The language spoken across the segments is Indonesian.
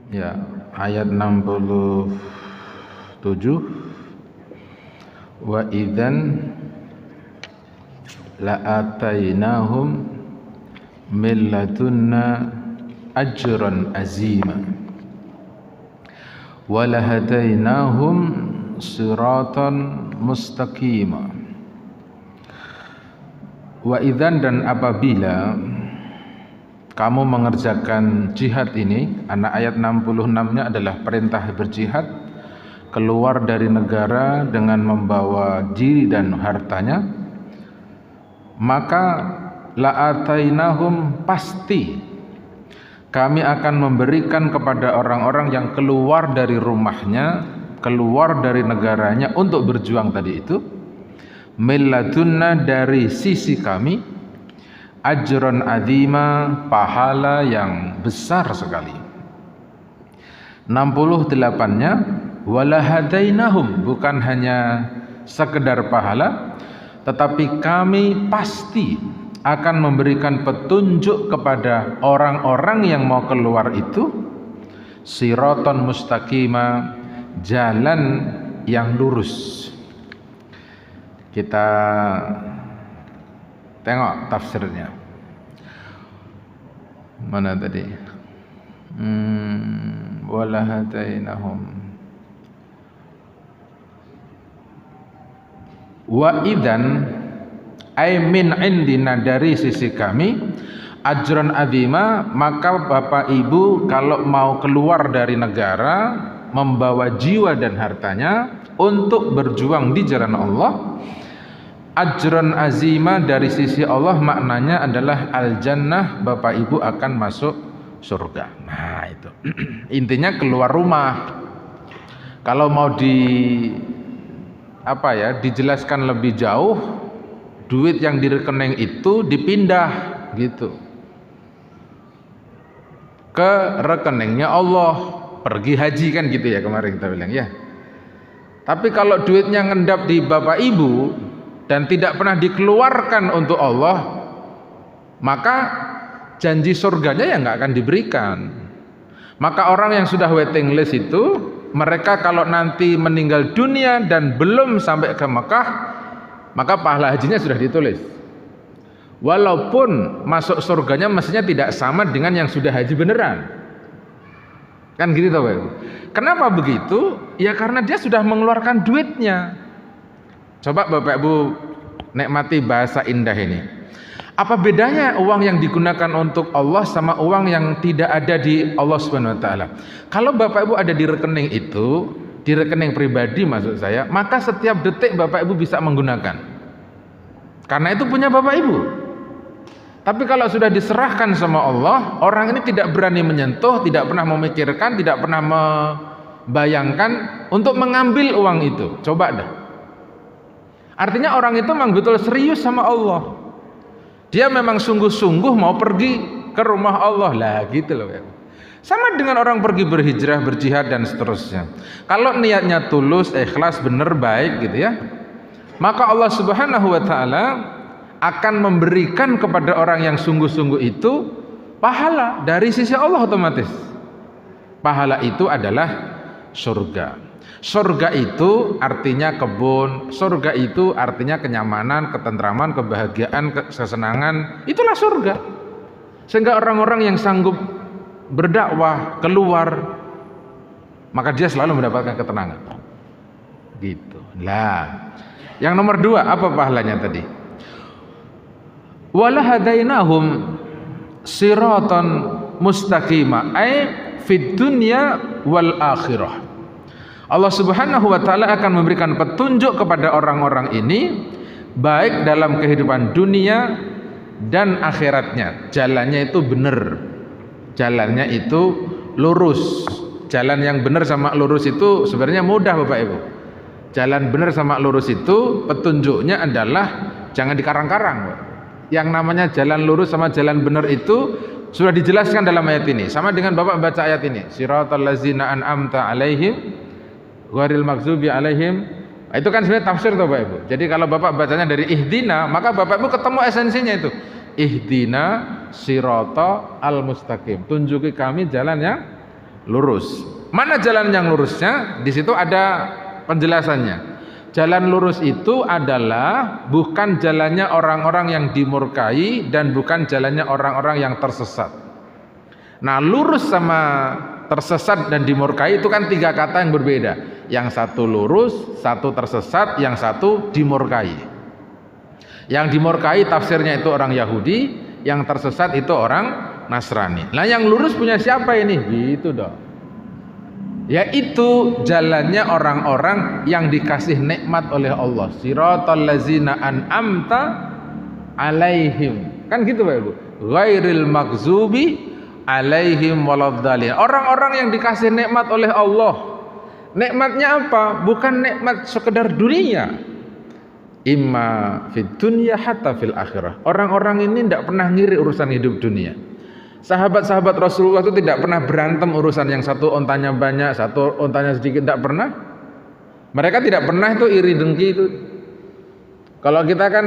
Ya, ayat 67. Wa idzan la'atainahum min ladunna ajran azima wa lahadainahum siratan mustaqima. Wa idzan, dan apabila kamu mengerjakan jihad ini, anak ayat 66-nya adalah perintah berjihad, keluar dari negara dengan membawa diri dan hartanya, maka la'atainahum, pasti kami akan memberikan kepada orang-orang yang keluar dari rumahnya, keluar dari negaranya untuk berjuang tadi itu, milladunna, dari sisi kami, ajron azima, pahala yang besar sekali. 68-nya walahadainahum, bukan hanya sekedar pahala, tetapi kami pasti akan memberikan petunjuk kepada orang-orang yang mau keluar itu, siraton mustaqima, jalan yang lurus. Kita tengok tafsirnya. Mana tadi? Walahadainahum. Wa idzan ay min indina, dari sisi kami, ajron azima, maka Bapak Ibu kalau mau keluar dari negara membawa jiwa dan hartanya untuk berjuang di jalan Allah, ajron azima dari sisi Allah maknanya adalah al jannah, Bapak Ibu akan masuk surga. Nah itu intinya keluar rumah. Kalau mau dijelaskan lebih jauh, duit yang di rekening itu dipindah gitu ke rekeningnya Allah, pergi haji kan gitu ya, kemarin kita bilang ya. Tapi kalau duitnya ngendap di Bapak Ibu dan tidak pernah dikeluarkan untuk Allah, maka janji surganya ya nggak akan diberikan. Maka orang yang sudah waiting list itu, mereka kalau nanti meninggal dunia dan belum sampai ke Mekah, maka pahala hajinya sudah ditulis. Walaupun masuk surganya mestinya tidak sama dengan yang sudah haji beneran. Kan gitu toh, Pak. Kenapa begitu? Ya karena dia sudah mengeluarkan duitnya. Coba Bapak Ibu nikmati bahasa indah ini. Apa bedanya uang yang digunakan untuk Allah sama uang yang tidak ada di Allah Subhanahu wa taala? Kalau Bapak Ibu ada di rekening itu, di rekening pribadi maksud saya, maka setiap detik Bapak Ibu bisa menggunakan. Karena itu punya Bapak Ibu. Tapi kalau sudah diserahkan sama Allah, orang ini tidak berani menyentuh, tidak pernah memikirkan, tidak pernah membayangkan untuk mengambil uang itu. Coba dah. Artinya orang itu memang betul serius sama Allah. Dia memang sungguh-sungguh mau pergi ke rumah Allah lah, gitu loh. Sama dengan orang pergi berhijrah, berjihad dan seterusnya. Kalau niatnya tulus, ikhlas, benar, baik gitu ya, maka Allah Subhanahu wa taala akan memberikan kepada orang yang sungguh-sungguh itu pahala dari sisi Allah otomatis. Pahala itu adalah surga. Surga itu artinya kebun, surga itu artinya kenyamanan, ketentraman, kebahagiaan, kesenangan. Itulah surga. Sehingga orang-orang yang sanggup berdakwah keluar, maka dia selalu mendapatkan ketenangan. Gitu. Lah, yang nomor 2 apa pahalanya tadi? Walahadainahum siratan mustaqima, ay fid dunya wal akhirah. Allah Subhanahu wa taala akan memberikan petunjuk kepada orang-orang ini baik dalam kehidupan dunia dan akhiratnya. Jalannya itu benar, jalannya itu lurus. Jalan yang benar sama lurus itu sebenarnya mudah Bapak Ibu. Jalan benar sama lurus itu petunjuknya adalah jangan dikarang-karang. Yang namanya jalan lurus sama jalan benar itu sudah dijelaskan dalam ayat ini. Sama dengan Bapak baca ayat ini, siratal ladzina an'amta alaihim ghairil maghdubi alaihim. Itu kan sebenarnya tafsir tuh Bapak Ibu. Jadi kalau Bapak bacanya dari ihdina, maka Bapak Ibu ketemu esensinya itu. Ihdina sirata al mustaqim. Tunjuki kami jalan yang lurus. Mana jalan yang lurusnya? Di situ ada penjelasannya. Jalan lurus itu adalah bukan jalannya orang-orang yang dimurkai dan bukan jalannya orang-orang yang tersesat. Nah, lurus sama tersesat dan dimurkai itu kan 3 kata yang berbeda. Yang satu lurus, satu tersesat, yang satu dimurkai. Yang dimurkai tafsirnya itu orang Yahudi, yang tersesat itu orang Nasrani. Nah, yang lurus punya siapa ini? Gitu dong. Yaitu jalannya orang-orang yang dikasih nikmat oleh Allah. Siratal ladzina an'amta alaihim. Kan gitu Pak Ibu. Ghairil maghzubi alaihim waladdallin. Orang-orang yang dikasih nikmat oleh Allah. Nikmatnya apa? Bukan nikmat sekedar dunia. Imma fid dunya hatta fil akhirah. Orang-orang ini tidak pernah ngiri urusan hidup dunia. Sahabat-sahabat Rasulullah itu tidak pernah berantem urusan yang satu ontanya banyak, satu ontanya sedikit, tidak pernah. Mereka tidak pernah itu iri dengki itu. Kalau kita kan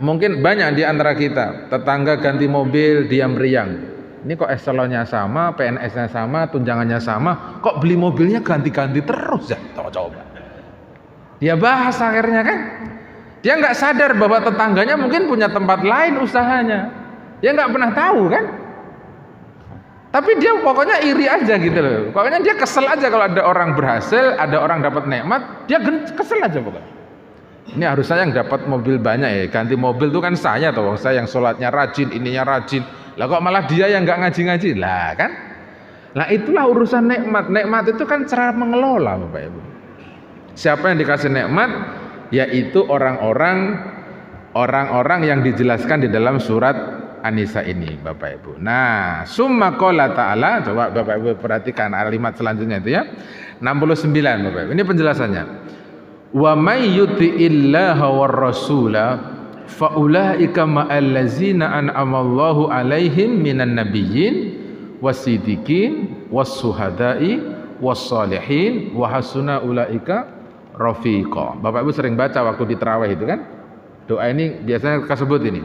mungkin banyak di antara kita, tetangga ganti mobil diam riang. Ini kok eselonnya sama, PNS-nya sama, tunjangannya sama, kok beli mobilnya ganti-ganti terus ya? Coba. Dia bahas akhirnya kan. Dia nggak sadar bahwa tetangganya mungkin punya tempat lain usahanya. Dia nggak pernah tahu kan. Tapi dia pokoknya iri aja gitu loh. Pokoknya dia kesel aja kalau ada orang berhasil, ada orang dapat nikmat, dia kesel aja pokoknya. Ini harus saya yang dapat mobil banyak ya. Ganti mobil itu kan saya toh, saya yang sholatnya rajin, ininya rajin. Lah kok malah dia yang nggak ngaji-ngaji lah kan? Nah itulah urusan nikmat. Nikmat itu kan cara mengelola Bapak Ibu. Siapa yang dikasih nikmat? Yaitu orang-orang yang dijelaskan di dalam surat An-Nisa ini Bapak Ibu. Nah, summa qala ta'ala, coba Bapak Ibu perhatikan kalimat selanjutnya itu ya. 69 Bapak Ibu. Ini penjelasannya. Wa may yuti'illaha war rasula fa ulaika ma'al ladzina an'amallahu 'alaihim minan nabiyyin wasiddiqin was-suhada'i was-shalihin wa hasuna ulaika rafiqa. Bapak Ibu sering baca waktu di tarawih itu kan? Doa ini biasanya disebut ini.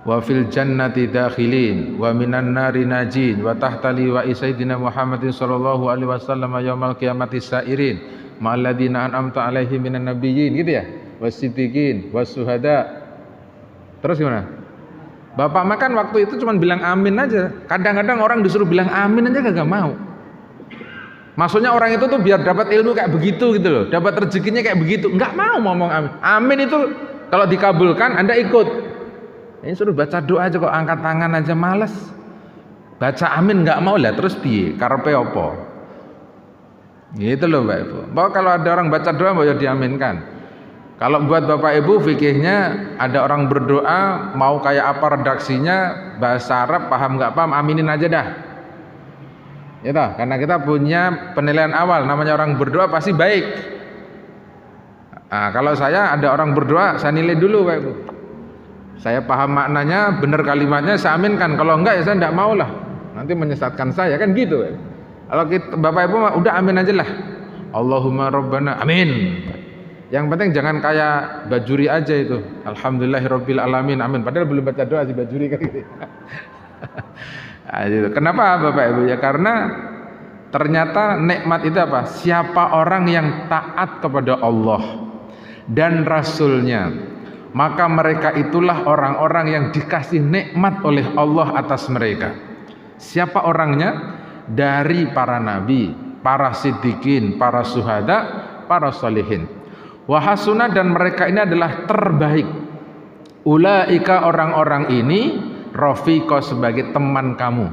Wa fil jannati dakhilin wa minan nari najin wa tahta liwa'i sayyidina Muhammadin sallallahu alaihi wasallam yaumal qiyamati sairin ma'al ladzina an'amta 'alaihim minan nabiyyin gitu ya, wasiddiqin wasuhada. Terus gimana? Bapak makan waktu itu cuma bilang amin aja. Kadang-kadang orang disuruh bilang amin aja kagak mau. Maksudnya orang itu tuh biar dapat ilmu kayak begitu gitu loh, dapat rezekinya kayak begitu, enggak mau ngomong amin. Amin itu kalau dikabulkan Anda ikut. Ini suruh baca doa aja kok, angkat tangan aja males. Baca amin nggak mau lah, terus piye? Karepe apa? Gitu loh Bapak Ibu. Bahwa kalau ada orang baca doa mau diaminkan. Kalau buat Bapak Ibu fikihnya ada orang berdoa mau kayak apa redaksinya, bahasa Arab paham nggak paham, aminin aja dah. Gitu, karena kita punya penilaian awal, namanya orang berdoa pasti baik. Nah, kalau saya ada orang berdoa, saya nilai dulu Bapak Ibu. Saya paham maknanya, benar kalimatnya, saya aminkan. Kalau enggak ya saya enggak mau lah, nanti menyesatkan saya kan gitu. Kalau kita, Bapak Ibu udah amin aja lah. Allahumma rabbana amin. Yang penting jangan kayak Bajuri aja itu. Alhamdulillahirabbil alamin amin. Padahal belum baca doa si Bajuri kan gitu. Nah, gitu. Kenapa Bapak Ibu? Ya karena ternyata nikmat itu apa? Siapa orang yang taat kepada Allah dan Rasulnya, maka mereka itulah orang-orang yang dikasih nikmat oleh Allah atas mereka. Siapa orangnya? Dari para nabi, para siddiqin, para syuhada, para sholihin. Wahasuna, dan mereka ini adalah terbaik. Ulaika, orang-orang ini, rafiqa, sebagai teman kamu.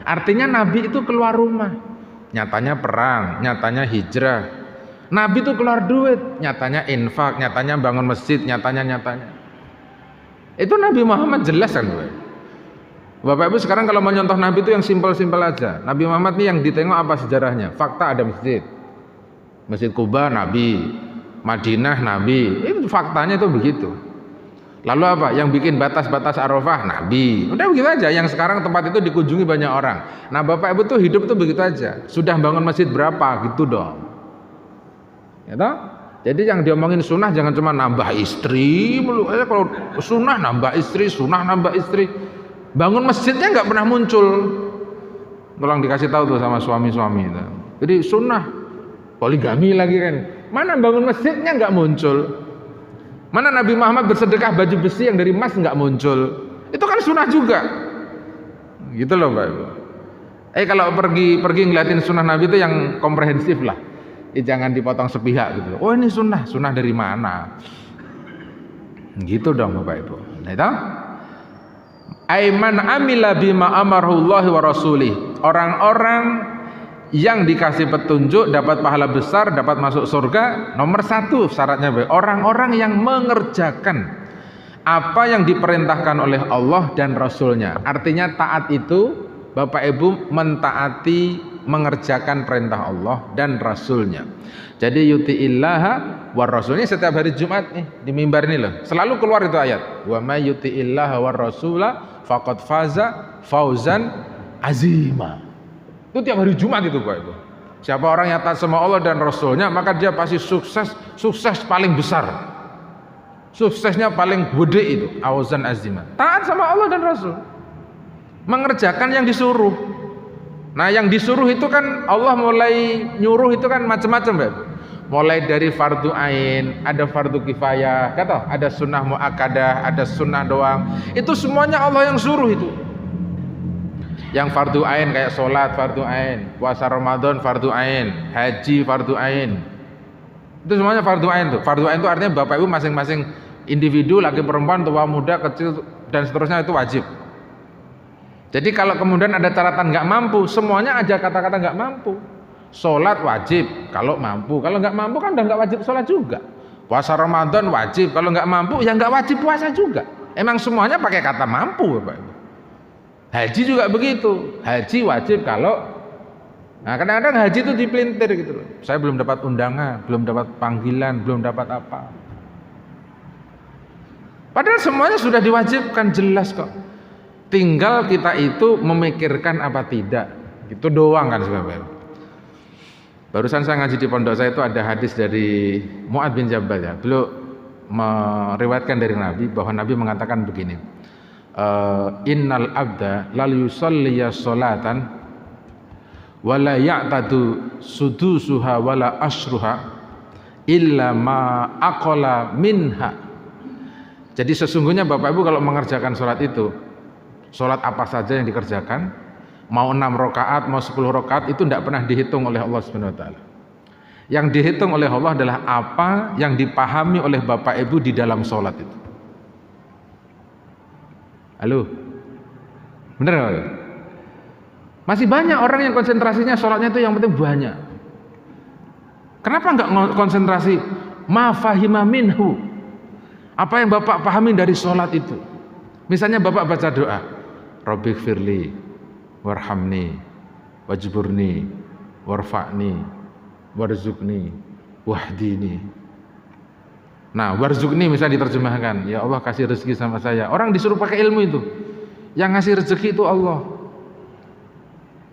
Artinya nabi itu keluar rumah, nyatanya perang, nyatanya hijrah. Nabi itu keluar duit, nyatanya infak, nyatanya bangun masjid, nyatanya. Itu Nabi Muhammad jelas kan Bapak Ibu. Sekarang kalau menyontoh Nabi itu yang simpel-simpel aja. Nabi Muhammad nih yang ditengok apa sejarahnya? Fakta ada masjid. Masjid Kuba Nabi, Madinah Nabi. Itu faktanya itu begitu. Lalu apa? Yang bikin batas-batas Arafah Nabi. Udah begitu aja. Yang sekarang tempat itu dikunjungi banyak orang. Nah Bapak Ibu tuh hidup tuh begitu aja. Sudah bangun masjid berapa? Gitu dong. Ya toh? Jadi yang diomongin sunnah jangan cuma nambah istri mulu. Kalau sunnah nambah istri, sunnah nambah istri, bangun masjidnya nggak pernah muncul. tolong dikasih tahu tuh sama suami-suami itu. Jadi sunnah poligami lagi kan. Mana bangun masjidnya nggak muncul. Mana Nabi Muhammad bersedekah baju besi yang dari emas nggak muncul. Itu kan sunnah juga. Gitu loh Pak Ibu. Kalau pergi ngeliatin sunnah Nabi itu yang komprehensif lah. Jangan dipotong sepihak gitu. Oh ini sunnah dari mana? Gitu dong Bapak Ibu. Nah itu aiman amila bima amarullah wa rasulih. Orang-orang yang dikasih petunjuk dapat pahala besar, dapat masuk surga. Nomor 1 syaratnya orang-orang yang mengerjakan apa yang diperintahkan oleh Allah dan Rasulnya. Artinya taat itu Bapak Ibu mentaati, mengerjakan perintah Allah dan Rasulnya. Jadi yuti'illaha war rasulnya setiap hari Jumat nih di mimbar ini loh selalu keluar itu ayat wa may yuti'illaha war rasula faqad faza fauzan azima. Itu tiap hari Jumat itu Pak Ibu. Siapa orang yang taat sama Allah dan Rasulnya maka dia pasti sukses paling besar, suksesnya paling gede itu fauzan azima. Taat sama Allah dan Rasul, mengerjakan yang disuruh. Nah yang disuruh itu kan Allah mulai nyuruh itu kan macam-macam Pak. Mulai dari fardu ain, ada fardu kifayah, kata ada sunnah muakkadah, ada sunnah doang. Itu semuanya Allah yang suruh itu. Yang fardu ain kayak sholat fardu ain, puasa Ramadan fardu ain, haji fardu ain. Itu semuanya fardu ain tuh. Fardu ain itu artinya Bapak Ibu masing-masing individu, laki perempuan, tua muda, kecil dan seterusnya itu wajib. Jadi kalau kemudian ada catatan nggak mampu, semuanya aja kata-kata nggak mampu. Sholat wajib kalau mampu, kalau nggak mampu kan udah nggak wajib sholat juga. Puasa Ramadan wajib, kalau nggak mampu ya nggak wajib puasa juga. Emang semuanya pakai kata mampu Bapak Ibu. Haji juga begitu, haji wajib kalau. Nah kadang-kadang haji itu dipelintir gitu loh. Saya belum dapat undangan, belum dapat panggilan, belum dapat apa. Padahal semuanya sudah diwajibkan jelas kok. Tinggal kita itu memikirkan apa tidak, itu doang kan sebenarnya. Barusan saya ngaji di pondok saya itu ada hadis dari Mu'adz bin Jabal ya. Beliau meriwayatkan dari Nabi bahwa Nabi mengatakan begini. Innal abda lal yusalliya sholatan wala ya'tadu sudusuha wala asruha illa ma aqala minha. Jadi sesungguhnya Bapak Ibu kalau mengerjakan sholat itu, sholat apa saja yang dikerjakan, mau 6 rakaat, mau 10 rakaat itu tidak pernah dihitung oleh Allah Subhanahu wa taala. Yang dihitung oleh Allah adalah apa yang dipahami oleh Bapak Ibu di dalam sholat itu. Halo? Bener nggak? Masih banyak orang yang konsentrasinya sholatnya itu yang penting banyak. Kenapa nggak konsentrasi ma fahima minhu? Apa yang Bapak pahami dari sholat itu? Misalnya Bapak baca doa, Rabbighfirli warhamni wajburni warfa'ni warzuqni wahdini. Nah, warzuqni misalnya diterjemahkan, ya Allah kasih rezeki sama saya. Orang disuruh pakai ilmu itu. Yang ngasih rezeki itu Allah.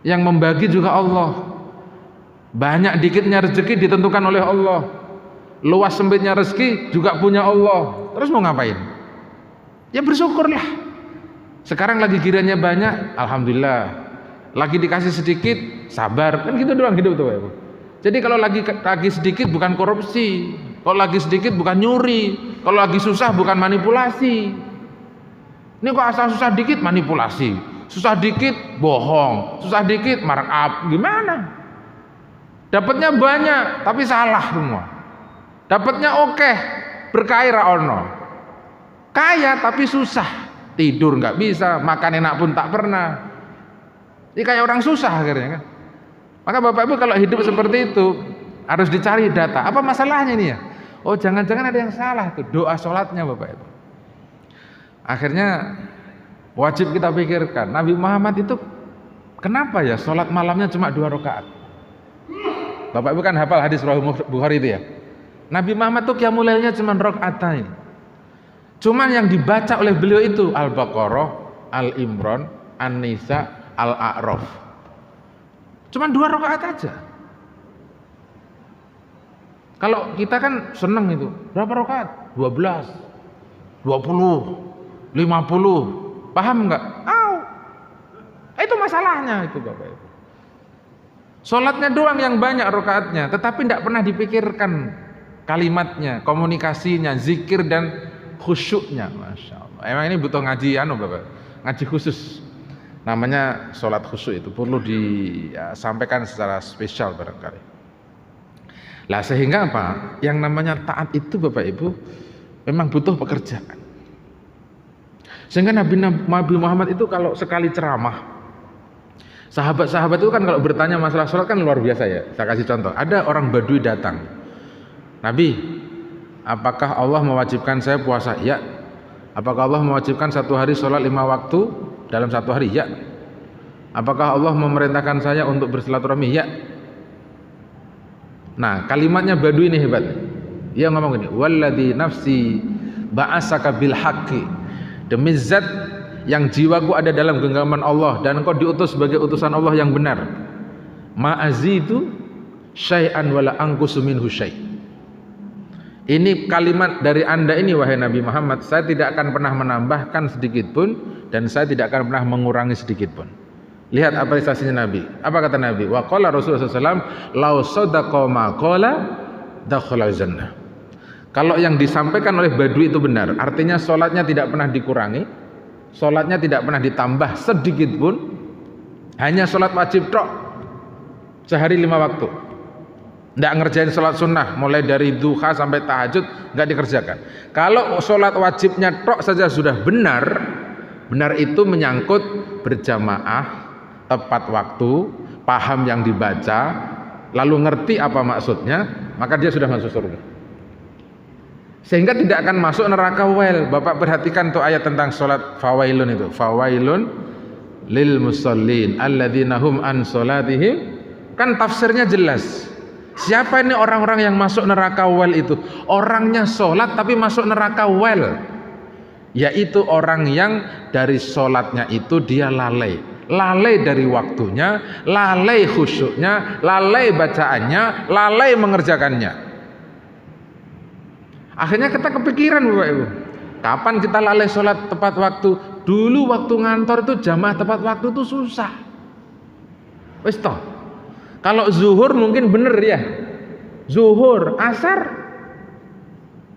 Yang membagi juga Allah. Banyak dikitnya rezeki ditentukan oleh Allah. Luas sempitnya rezeki juga punya Allah. Terus mau ngapain? Ya bersyukurlah. Sekarang lagi kiranya banyak, alhamdulillah. Lagi dikasih sedikit, sabar. Kan gitu doang hidup tuh Pak Ibu. Jadi kalau lagi sedikit bukan korupsi, kalau lagi sedikit bukan nyuri, kalau lagi susah bukan manipulasi. Ini kok asal susah dikit manipulasi, susah dikit bohong, susah dikit markup, gimana? Dapatnya banyak tapi salah semua. Dapatnya oke, berkah ra ono. Kaya tapi susah, tidur nggak bisa, makan enak pun tak pernah. Ini kayak orang susah akhirnya kan. Maka Bapak Ibu kalau hidup seperti itu harus dicari data. Apa masalahnya ini ya? Oh jangan-jangan ada yang salah tuh doa sholatnya Bapak Ibu. Akhirnya wajib kita pikirkan. Nabi Muhammad itu kenapa ya sholat malamnya cuma 2 rakaat? Bapak Ibu kan hafal hadis Sahih Bukhari itu ya. Nabi Muhammad tuh qiyamul lailnya cuma rakaatain. Cuman yang dibaca oleh beliau itu Al-Baqarah, Al-Imran, An-Nisa, Al-A'raf. Cuman 2 rakaat aja. Kalau kita kan seneng itu, berapa rakaat? 12, 20, 50. Paham enggak? Itu masalahnya itu Bapak Ibu. Sholatnya doang yang banyak rakaatnya, tetapi tidak pernah dipikirkan kalimatnya, komunikasinya, zikir dan khusyuknya. Masya Allah. Emang ini butuh ngaji Bapak, ngaji khusus. Namanya sholat khusyuk, itu perlu disampaikan secara spesial barangkali. Lah sehingga apa? Yang namanya taat itu Bapak Ibu memang butuh pekerjaan. Sehingga Nabi Muhammad itu kalau sekali ceramah, sahabat-sahabat itu kan kalau bertanya masalah sholat kan luar biasa ya. Saya kasih contoh, ada orang Badui datang, Nabi, apakah Allah mewajibkan saya puasa? Ya. Apakah Allah mewajibkan satu hari sholat 5 waktu dalam satu hari? Ya. Apakah Allah memerintahkan saya untuk bersilaturahmi? Ya. Nah, kalimatnya Badui ini hebat. Dia ngomong gini, walladzi nafsi ba'asaka bil haqqi, demi zat yang jiwaku ada dalam genggaman Allah dan engkau diutus sebagai utusan Allah yang benar, ma'azidu syai'an wala anqusu minhu syai'. Ini kalimat dari Anda ini wahai Nabi Muhammad, saya tidak akan pernah menambahkan sedikit pun dan saya tidak akan pernah mengurangi sedikit pun. Lihat apresiasinya Nabi. Apa kata Nabi? Wa qala Rasulullah SAW, lau sadaqa ma qala dakhala jannah. Kalau yang disampaikan oleh Badui itu benar, artinya sholatnya tidak pernah dikurangi, sholatnya tidak pernah ditambah sedikit pun, hanya sholat wajib tok sehari 5 waktu, tidak ngerjain sholat sunnah mulai dari duha sampai tahajud, nggak dikerjakan. Kalau sholat wajibnya tok saja sudah benar, benar itu menyangkut berjamaah, tepat waktu, paham yang dibaca, lalu ngerti apa maksudnya, maka dia sudah masuk surga. Sehingga tidak akan masuk neraka wel. Bapak perhatikan tuh ayat tentang sholat fawailun itu, fawailun lil musallin alladzina hum an sholatihim, kan tafsirnya jelas. Siapa ini orang-orang yang masuk neraka wel itu? Orangnya sholat tapi masuk neraka wel, yaitu orang yang dari sholatnya itu dia lalai dari waktunya, lalai khusyuknya, lalai bacaannya, lalai mengerjakannya. Akhirnya kita kepikiran Bapak Ibu, kapan kita lalai sholat tepat waktu? Dulu waktu ngantor itu jamaah tepat waktu itu susah. Wis toh. Kalau zuhur mungkin bener ya, zuhur, asar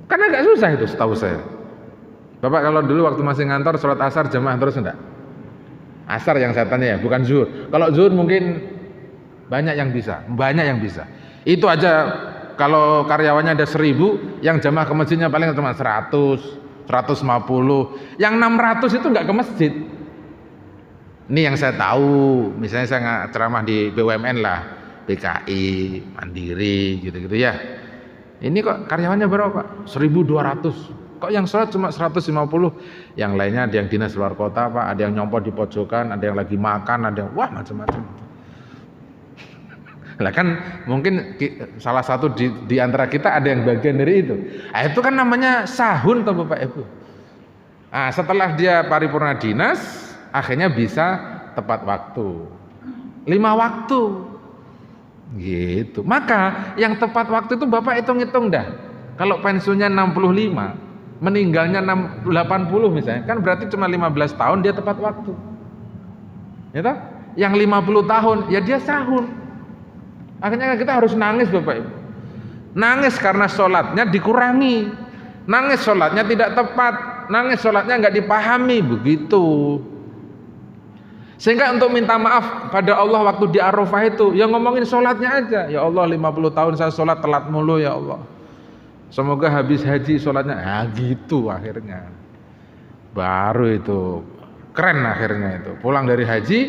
kan agak susah itu setahu saya. Bapak kalau dulu waktu masih ngantor sholat asar jamaah terus enggak? Asar yang saya tanya ya, bukan zuhur. Kalau zuhur mungkin banyak yang bisa. Itu aja kalau karyawannya ada 1000, yang jamaah ke masjidnya paling cuma 100, 150. Yang 600 itu enggak ke masjid. Ini yang saya tahu, misalnya saya ceramah di BUMN lah, PKI, Mandiri, gitu-gitu ya. Ini kok karyawannya berapa Pak? 1.200. Kok yang sholat cuma 150? Yang lainnya ada yang dinas luar kota Pak, ada yang nyopot di pojokan, ada yang lagi makan, ada yang wah macam-macam. Lah kan mungkin salah satu di antara kita ada yang bagian dari itu. Nah, itu kan namanya sahun toh Bapak Ibu. Nah, setelah dia paripurna dinas, akhirnya bisa tepat waktu, 5 waktu gitu. Maka yang tepat waktu itu Bapak hitung-hitung dah, kalau pensiunnya 65, meninggalnya 80 misalnya, kan berarti cuma 15 tahun dia tepat waktu ya toh? Yang 50 tahun ya dia sahun. Akhirnya kita harus nangis Bapak Ibu, nangis karena sholatnya dikurangi, nangis sholatnya tidak tepat, nangis sholatnya nggak dipahami begitu. Sehingga untuk minta maaf pada Allah waktu di Arafah itu, ya ngomongin sholatnya aja. Ya Allah 50 tahun saya sholat telat mulu ya Allah. Semoga habis haji sholatnya. Ya gitu akhirnya. Baru itu. Keren akhirnya itu. Pulang dari haji,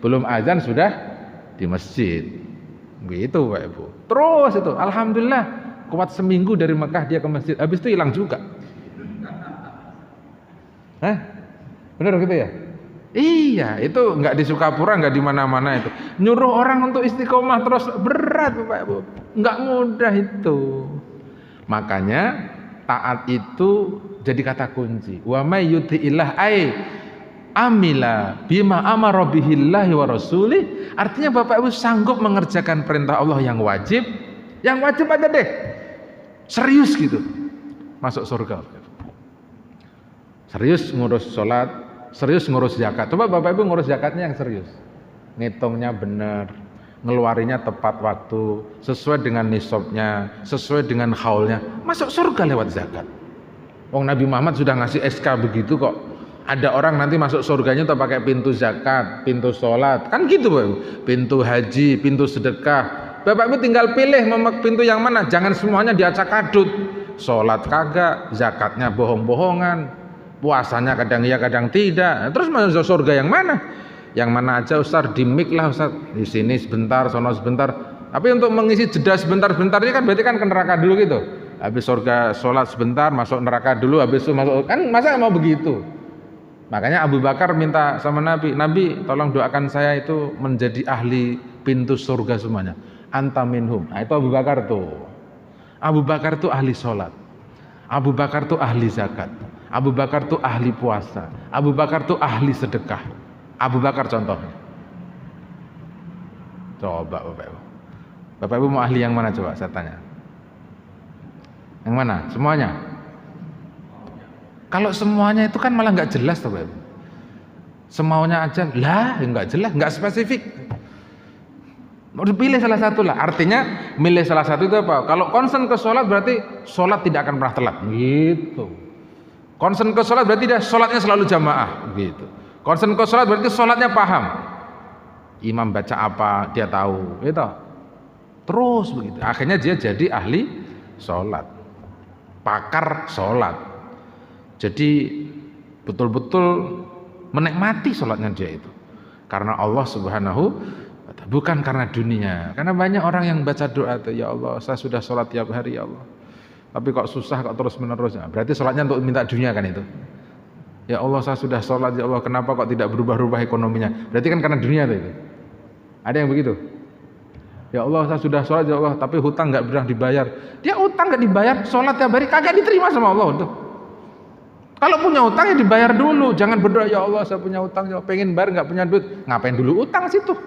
belum azan sudah di masjid. Gitu Pak Ibu. Terus itu, alhamdulillah kuat seminggu dari Mekah dia ke masjid. Habis itu hilang juga. Hah? Benar gitu ya? Iya, itu nggak di Sukapura, nggak di mana-mana itu. Nyuruh orang untuk istiqomah terus berat Bapak Ibu, nggak mudah itu. Makanya taat itu jadi kata kunci. Wa may yuti'illah ay amila bima amara bihillahi wa rasulih. Artinya Bapak Ibu sanggup mengerjakan perintah Allah yang wajib aja deh. Serius gitu. Masuk surga. Serius ngurus sholat, serius ngurus zakat. Coba Bapak Ibu ngurus zakatnya yang serius, ngitungnya benar, ngeluarinya tepat waktu, sesuai dengan nisabnya, sesuai dengan haulnya, masuk surga lewat zakat. Wong Nabi Muhammad sudah ngasih SK begitu kok. Ada orang nanti masuk surganya tuh pakai pintu zakat, pintu sholat, kan gitu Pak. Pintu haji, pintu sedekah. Bapak Ibu tinggal pilih pintu yang mana, jangan semuanya diacak-adut. Sholat kagak, zakatnya bohong-bohongan, puasanya kadang iya kadang tidak. Terus masuk surga yang mana? Yang mana aja Ustaz, di mik lah Ustaz, di sini sebentar, sono sebentar. Tapi untuk mengisi jeda sebentar-sebentar ini kan berarti kan ke neraka dulu gitu. Habis surga sholat sebentar, masuk neraka dulu, habis itu masuk, kan masa mau begitu? Makanya Abu Bakar minta sama Nabi, Nabi tolong doakan saya itu menjadi ahli pintu surga semuanya. Anta minhum. Nah itu Abu Bakar tuh. Abu Bakar tuh ahli sholat. Abu Bakar tuh ahli zakat. Abu Bakar tuh ahli puasa. Abu Bakar tuh ahli sedekah. Abu Bakar contohnya. Coba Bapak Ibu. Bapak Ibu mau ahli yang mana coba saya tanya? Yang mana? Semuanya? Kalau semuanya itu kan malah nggak jelas tuh Bapak Ibu. Semaunya aja, lah nggak jelas, nggak spesifik. Mau dipilih salah satu lah. Artinya milih salah satu itu apa? Kalau concern ke sholat berarti sholat tidak akan pernah telat. Gitu. Concern ke sholat berarti dia sholatnya selalu jamaah. Gitu. Concern ke sholat berarti sholatnya paham. Imam baca apa dia tahu. Gitu. Terus begitu. Akhirnya dia jadi ahli sholat. Pakar sholat. Jadi betul-betul menikmati sholatnya dia itu karena Allah Subhanahu wa ta'ala, bukan karena dunia. Karena banyak orang yang baca doa itu, ya Allah saya sudah sholat tiap hari ya Allah, tapi kok susah kok terus menerus. Nah, berarti sholatnya untuk minta dunia kan itu. Ya Allah saya sudah sholat ya Allah, kenapa kok tidak berubah-ubah ekonominya? Berarti kan karena dunia itu. Ada yang begitu? Ya Allah saya sudah sholat ya Allah, tapi hutang nggak pernah dibayar. Dia hutang nggak dibayar, sholat tiap hari kagak diterima sama Allah untuk. Kalau punya utang ya dibayar dulu, jangan berdoa ya Allah saya punya utang, ya pengen bayar nggak punya duit, ngapain dulu utang situ?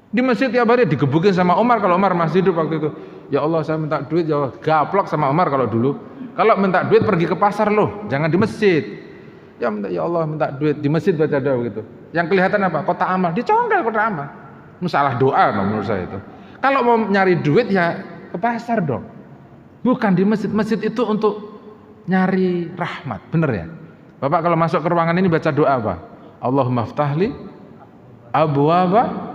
Di masjid tiap hari digebukin sama Umar kalau Umar masih hidup waktu itu. Ya Allah saya minta duit, ya Allah, gaplok sama Umar kalau dulu. Kalau minta duit pergi ke pasar loh, jangan di masjid. Ya minta ya Allah minta duit di masjid baca doa gitu. Yang kelihatan apa? Kota amal, dicongkel kota amal. Salah doa menurut saya itu. Kalau mau nyari duit ya ke pasar dong, bukan di masjid. Masjid itu untuk nyari rahmat, bener ya? Bapak kalau masuk ke ruangan ini baca doa apa? Allahumma ftahli abwaba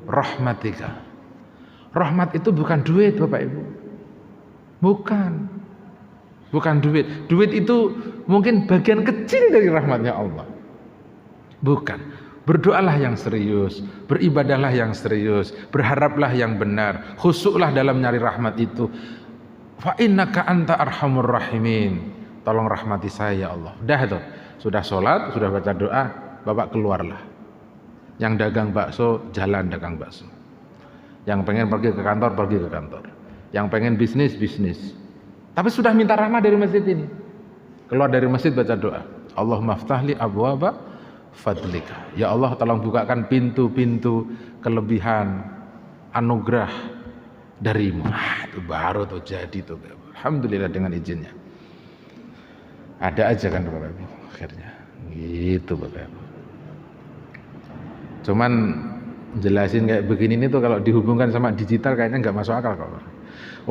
rahmatika. Rahmat itu bukan duit Bapak Ibu. Bukan duit. Duit itu mungkin bagian kecil dari rahmatnya Allah. Bukan. Berdoalah yang serius, beribadahlah yang serius, berharaplah yang benar, khusyuklah dalam nyari rahmat itu. Fa innaka anta arhamur rahimin. Tolong rahmati saya ya Allah. Udah tuh. Sudah sholat, sudah baca doa, Bapak keluarlah. Yang dagang bakso, jalan dagang bakso. Yang pengen pergi ke kantor, pergi ke kantor. Yang pengen bisnis, bisnis. Tapi sudah minta rahmat dari masjid ini. Keluar dari masjid baca doa. Allahumma ftahli abwaba fadlika. Ya Allah tolong bukakan pintu-pintu kelebihan, anugerah darimu. Itu baru tuh jadi tuh. Alhamdulillah dengan izinnya. Ada aja kan Bapak Ibu akhirnya. Gitu Bapak Ibu. Cuman jelasin kayak begini ini tuh kalau dihubungkan sama digital kayaknya nggak masuk akal kok.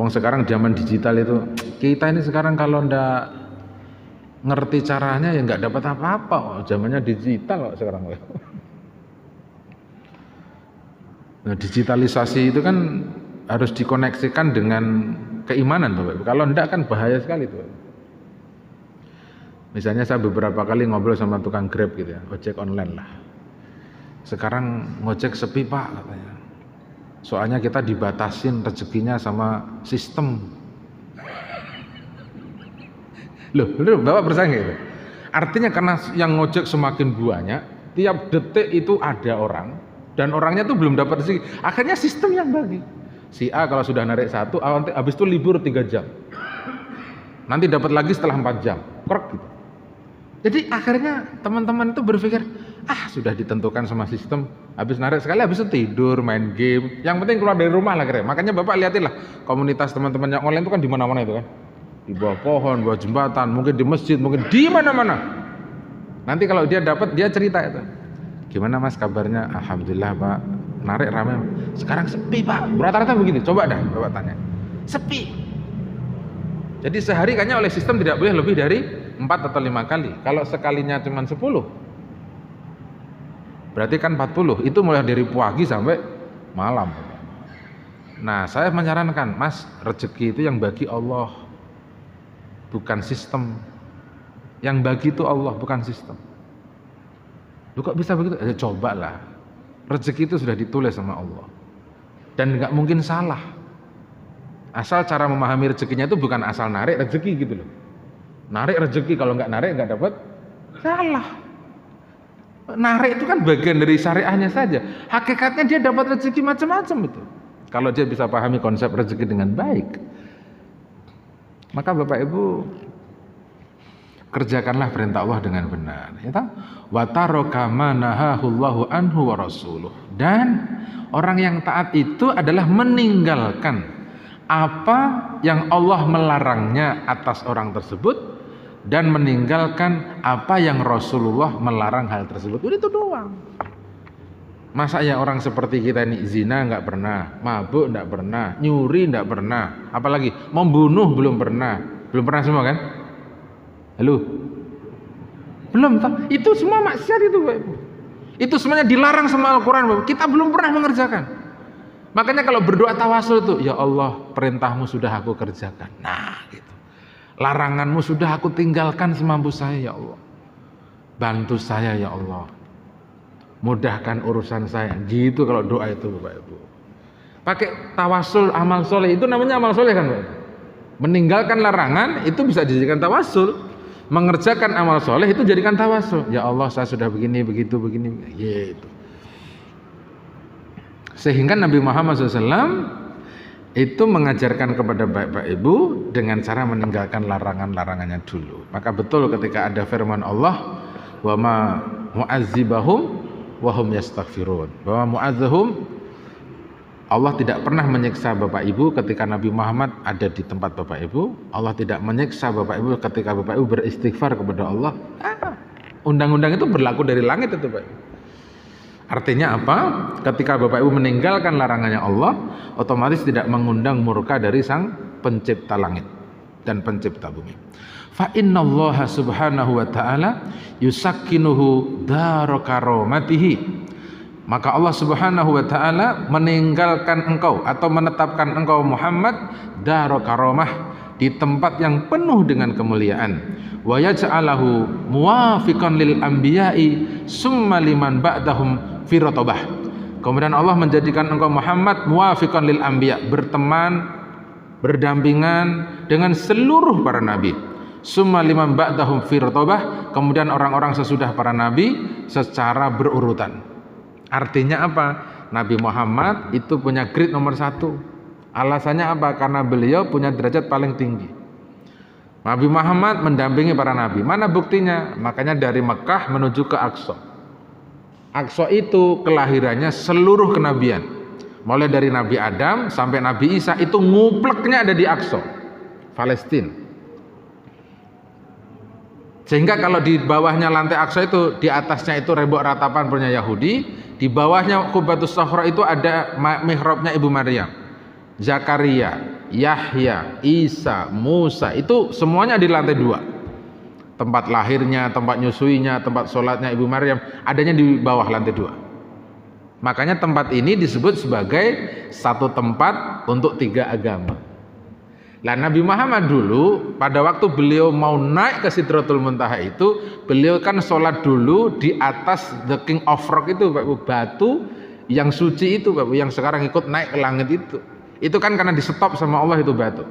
Wong sekarang zaman digital itu, kita ini sekarang kalau ndak ngerti caranya ya nggak dapat apa-apa. Oh, zamannya digital kok sekarang. Nah, digitalisasi itu kan harus dikoneksikan dengan keimanan Bapak Ibu. Kalau enggak kan bahaya sekali tuh. Misalnya saya beberapa kali ngobrol sama tukang Grab gitu ya, ojek online lah. Sekarang ngojek sepi Pak katanya. Soalnya kita dibatasin rezekinya sama sistem. Loh, Bapak percaya gitu? Artinya karena yang ngojek semakin banyak, tiap detik itu ada orang dan orangnya tuh belum dapat rezeki. Akhirnya sistem yang bagi. Si A kalau sudah narik satu, habis itu libur 3 jam. Nanti dapat lagi setelah 4 jam. Krek gitu. Jadi akhirnya teman-teman itu berpikir, sudah ditentukan sama sistem, habis narik sekali, habis itu tidur, main game. Yang penting keluar dari rumah lah kira. Makanya Bapak lihatin lah komunitas teman-teman yang online itu kan di mana-mana itu kan. Di bawah pohon, bawah jembatan, mungkin di masjid, mungkin di mana-mana. Nanti kalau dia dapat, dia cerita itu. Gimana Mas kabarnya? Alhamdulillah Pak, narik rame. Sekarang sepi Pak, rata-rata begini. Coba dah Bapak tanya, sepi. Jadi sehari kayaknya oleh sistem tidak boleh lebih dari 4 atau 5 kali. Kalau sekalinya cuma 10, berarti kan 40. Itu mulai dari pagi sampai malam. Nah, saya menyarankan, Mas, rezeki itu yang bagi Allah, bukan sistem. Yang bagi itu Allah, bukan sistem. Lu kok bisa begitu? Ya cobalah. Rezeki itu sudah ditulis sama Allah. Dan nggak mungkin salah. Asal cara memahami rezekinya itu bukan asal narik rezeki gitu loh. Narik rezeki, kalau nggak narik nggak dapat. Salah. Narik itu kan bagian dari syariahnya saja. Hakikatnya dia dapat rezeki macam-macam itu. Kalau dia bisa pahami konsep rezeki dengan baik. Maka Bapak Ibu, kerjakanlah perintah Allah dengan benar. Ya tahu? Wa taraka ma nahahullahu anhu wa rasuluh. Dan orang yang taat itu adalah meninggalkan apa yang Allah melarangnya atas orang tersebut dan meninggalkan apa yang Rasulullah melarang hal tersebut. Itu doang. Masa ya orang seperti kita ini zina nggak pernah, mabuk nggak pernah, nyuri nggak pernah, apalagi membunuh belum pernah semua kan? Halo, belum tahu. Itu semua maksiat itu Bapak Ibu. Itu semuanya dilarang sama Al-Quran Bapak. Kita belum pernah mengerjakan. Makanya kalau berdoa tawasul itu, ya Allah perintahmu sudah aku kerjakan. Nah gitu. Laranganmu sudah aku tinggalkan semampu saya ya Allah. Bantu saya ya Allah. Mudahkan urusan saya. Gitu kalau doa itu Bapak Ibu. Pakai tawasul amal soleh, itu namanya amal soleh kan Bapak Ibu. Meninggalkan larangan itu bisa dijadikan tawasul. Mengerjakan amal soleh itu jadikan tawasul. Ya Allah saya sudah begini, begitu, begini. Gitu. Sehingga Nabi Muhammad SAW itu mengajarkan kepada Bapak Ibu dengan cara meninggalkan larangan-larangannya dulu. Maka betul ketika ada firman Allah, wa ma mu'azzibahum wa hum yastaghfirun. Bahwa mu'azzahum, Allah tidak pernah menyiksa Bapak Ibu ketika Nabi Muhammad ada di tempat Bapak Ibu. Allah tidak menyiksa Bapak Ibu ketika Bapak Ibu beristighfar kepada Allah. Undang-undang itu berlaku dari langit itu Bapak Ibu. Artinya apa? Ketika Bapak Ibu meninggalkan larangannya Allah, otomatis tidak mengundang murka dari Sang Pencipta langit dan Pencipta bumi. Fa innallaha subhanahu wa ta'ala yusakkinuhu dara karomatihi. Maka Allah subhanahu wa ta'ala meninggalkan engkau atau menetapkan engkau Muhammad dara karomah, di tempat yang penuh dengan kemuliaan. Wa yaj'alahu muwafiqan lil anbiya'i summa liman ba'dahum fi rotobah. Kemudian Allah menjadikan engkau Muhammad muwafiqan lil anbiya, berteman, berdampingan dengan seluruh para nabi. Summa liman ba'dahum fi rotobah, kemudian orang-orang sesudah para nabi secara berurutan. Artinya apa? Nabi Muhammad itu punya grade nomor 1. Alasannya apa? Karena beliau punya derajat paling tinggi. Nabi Muhammad mendampingi para nabi. Mana buktinya? Makanya dari Mekah menuju ke Aqsa. Aqsa itu kelahirannya seluruh kenabian. Mulai dari Nabi Adam sampai Nabi Isa itu ngupleknya ada di Aqsa, Palestina. Sehingga kalau di bawahnya lantai Aqsa itu, di atasnya itu rembok ratapan punya Yahudi, di bawahnya Qubatus Sakhra itu ada mihrabnya Ibu Maryam, Zakaria, Yahya, Isa, Musa, itu semuanya di lantai 2. Tempat lahirnya, tempat nyusuinya, tempat sholatnya Ibu Maryam adanya di bawah lantai 2. Makanya tempat ini disebut sebagai satu tempat untuk 3 agama. Nah, Nabi Muhammad dulu pada waktu beliau mau naik ke Sidratul Muntaha itu, beliau kan sholat dulu di atas the King of Rock itu, Pak Bu, batu yang suci itu, Pak Bu, yang sekarang ikut naik ke langit itu. Itu kan karena di stop sama Allah itu batu.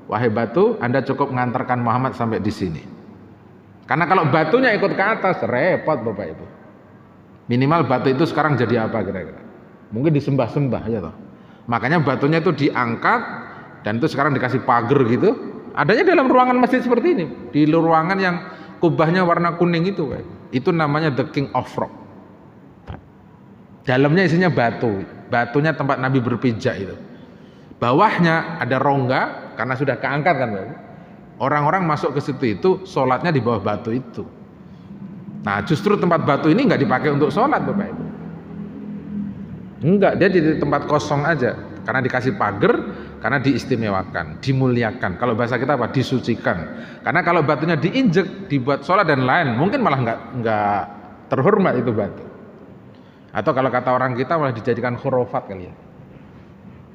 Wahai batu, Anda cukup mengantarkan Muhammad sampai di sini. Karena kalau batunya ikut ke atas, repot Bapak Ibu. Minimal batu itu sekarang jadi apa kira-kira? Mungkin disembah-sembah ya toh. Makanya batunya itu diangkat dan itu sekarang dikasih pagar gitu. Adanya dalam ruangan masjid seperti ini. Di ruangan yang kubahnya warna kuning itu, Pak. Itu namanya the King of Rock. Dalamnya isinya batu. Batunya tempat Nabi berpijak itu. Bawahnya ada rongga karena sudah keangkat kan, Pak. Orang-orang masuk ke situ itu sholatnya di bawah batu itu. Nah, justru tempat batu ini nggak dipakai untuk sholat, Bapak Ibu. Enggak, dia di tempat kosong aja, karena dikasih pagar, karena diistimewakan, dimuliakan. Kalau bahasa kita apa? Disucikan. Karena kalau batunya diinjek, dibuat sholat dan lain, mungkin malah nggak terhormat itu batu. Atau kalau kata orang kita malah dijadikan khurafat kali ya.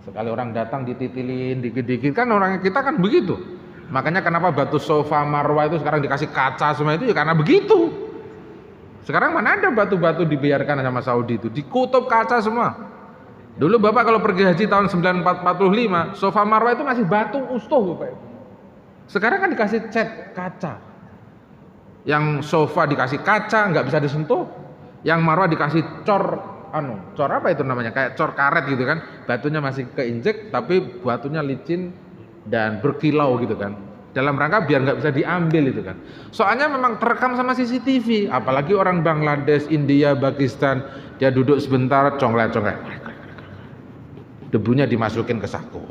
Sekali orang datang dititilin dikit-dikit, kan orang kita kan begitu. Makanya kenapa batu Sofa Marwah itu sekarang dikasih kaca semua itu ya karena begitu. Sekarang mana ada batu-batu dibiarkan sama Saudi itu, dikutup kaca semua. Dulu Bapak kalau pergi haji tahun 1945, Sofa Marwah itu masih batu ustuh Bapak. Sekarang kan dikasih cat kaca. Yang sofa dikasih kaca, nggak bisa disentuh. Yang Marwah dikasih cor apa itu namanya? Kayak cor karet gitu kan. Batunya masih keinjek, tapi batunya licin dan berkilau gitu kan. Dalam rangka biar nggak bisa diambil itu kan. Soalnya memang terekam sama CCTV. Apalagi orang Bangladesh, India, Pakistan, dia duduk sebentar, conglet-conglet. Debunya dimasukin ke saku.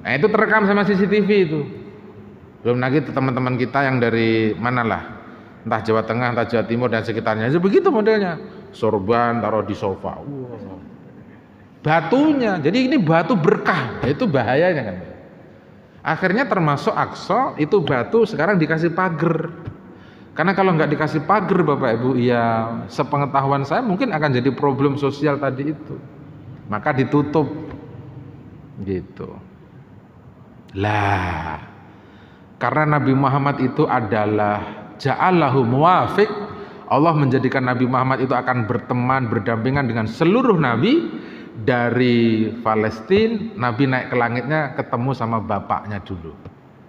Nah itu terekam sama CCTV itu. Belum lagi teman-teman kita yang dari mana lah, entah Jawa Tengah, entah Jawa Timur dan sekitarnya. Itu begitu modelnya. Sorban taruh di sofa. Wow. Batunya, jadi ini batu berkah. Itu bahayanya kan. Akhirnya termasuk Aqsa itu batu sekarang dikasih pagar. Karena kalau nggak dikasih pagar Bapak Ibu, ya sepengetahuan saya mungkin akan jadi problem sosial tadi itu. Maka ditutup gitu. Lah, karena Nabi Muhammad itu adalah ja'alahu muwafiq, Allah menjadikan Nabi Muhammad itu akan berteman, berdampingan dengan seluruh nabi. Dari Palestina, Nabi naik ke langitnya ketemu sama bapaknya dulu,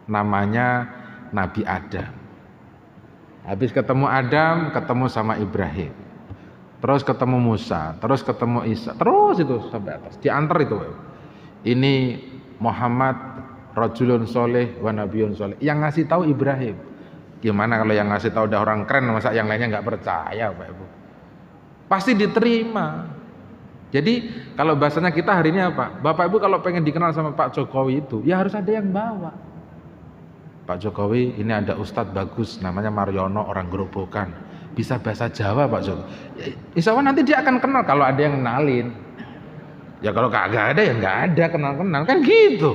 namanya Nabi Adam. Habis ketemu Adam, ketemu sama Ibrahim, terus ketemu Musa, terus ketemu Isa, terus itu sampai atas, diantar itu. Ini Muhammad rajulun soleh wa nabiyun soleh. Yang ngasih tahu Ibrahim. Gimana kalau yang ngasih tahu udah orang keren, masa yang lainnya nggak percaya, Pak Ibu? Pasti diterima. Jadi kalau bahasanya kita hari ini apa? Bapak Ibu kalau pengen dikenal sama Pak Jokowi itu, ya harus ada yang bawa. Pak Jokowi ini ada Ustadz bagus, namanya Mariono, orang Gerobokan, bisa bahasa Jawa Pak Jokowi. Ya, insya Allah nanti dia akan kenal kalau ada yang kenalin. Ya kalau kagak ada ya nggak ada kenal-kenal kan gitu.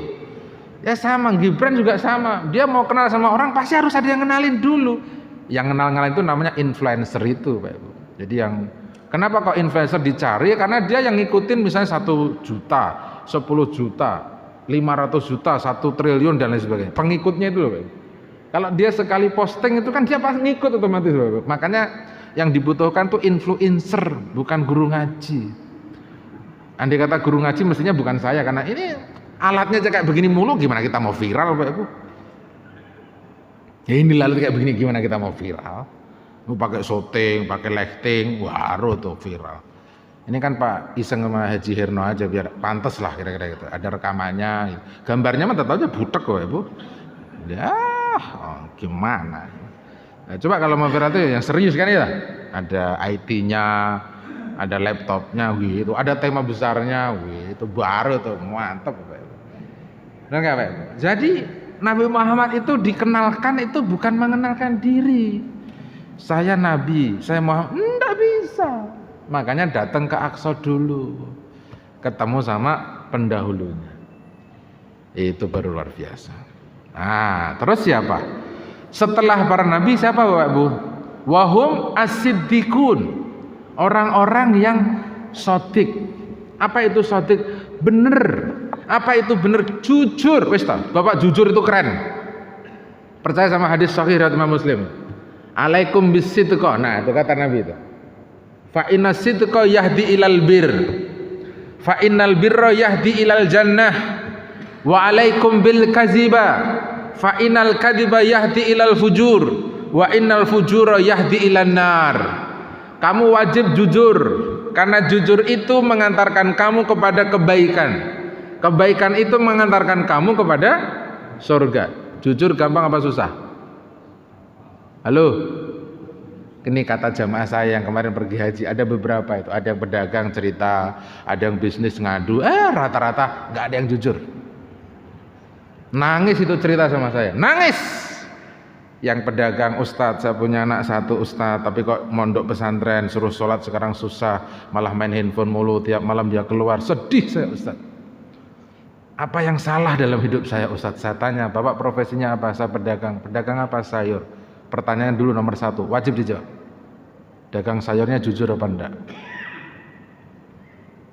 Ya sama, Gibran juga sama. Dia mau kenal sama orang pasti harus ada yang kenalin dulu. Yang kenal-kenal itu namanya influencer itu Pak Ibu. Jadi yang kenapa kok influencer dicari? Karena dia yang ngikutin misalnya 1 juta, 10 juta, 500 juta, 1 triliun dan lain sebagainya. Pengikutnya itu loh Pak. Kalau dia sekali posting itu kan dia pasti ngikut otomatis Pak. Makanya yang dibutuhkan tuh influencer, bukan guru ngaji. Andai kata guru ngaji mestinya bukan saya, karena ini alatnya kayak begini mulu, gimana kita mau viral Pak Ibu? Ya ini lalu kayak begini, gimana kita mau viral? Mau pakai syuting, pakai lighting, baru tuh viral. Ini kan Pak Iseng sama Haji Herno aja biar pantas lah kira-kira gitu. Ada rekamannya, gambarnya mah tetap aja butek kok Ibu. Ya, gimana? Nah, coba kalau mau viral itu yang serius kan ya. Ada IT-nya, ada laptopnya gitu, ada tema besarnya gitu, baru tuh mantap Pak Ibu. Benar nggak Pak Ibu? Jadi Nabi Muhammad itu dikenalkan itu bukan mengenalkan diri. Saya Nabi, saya Muhammad, enggak bisa. Makanya datang ke Aqsa dulu, ketemu sama pendahulunya. Itu baru luar biasa. Nah, terus siapa? Setelah para nabi siapa Bapak Bu? Wahum as-siddiqun, orang-orang yang sodik. Apa itu sodik? Bener. Apa itu bener? Jujur. Wis ta, Bapak jujur itu keren. Percaya sama hadis sahih riwayat Imam Muslim. Alaikum bisidqa. Nah, itu kata Nabi itu. Fa inna sidqa yahdi ilal bir. Fa innal birra yahdi ilal jannah. Wa alaikum bil kaziba. Fa innal kadiba yahdi ilal fujur. Wa innal fujura yahdi ilan nar. Kamu wajib jujur, karena jujur itu mengantarkan kamu kepada kebaikan. Kebaikan itu mengantarkan kamu kepada surga. Jujur gampang apa susah? Halo, ini kata jamaah saya yang kemarin pergi haji, ada beberapa itu, ada yang pedagang cerita, ada yang bisnis ngadu, rata-rata nggak ada yang jujur. Nangis itu cerita sama saya, nangis. Yang pedagang, Ustadz saya punya anak satu Ustadz, tapi kok mondok pesantren suruh sholat sekarang susah, malah main handphone mulu, tiap malam dia keluar, sedih saya Ustadz. Apa yang salah dalam hidup saya Ustadz? Saya tanya, Bapak profesinya apa? Saya pedagang. Pedagang apa? Sayur. Pertanyaan dulu nomor 1, wajib dijawab. Dagang sayurnya jujur apa enggak?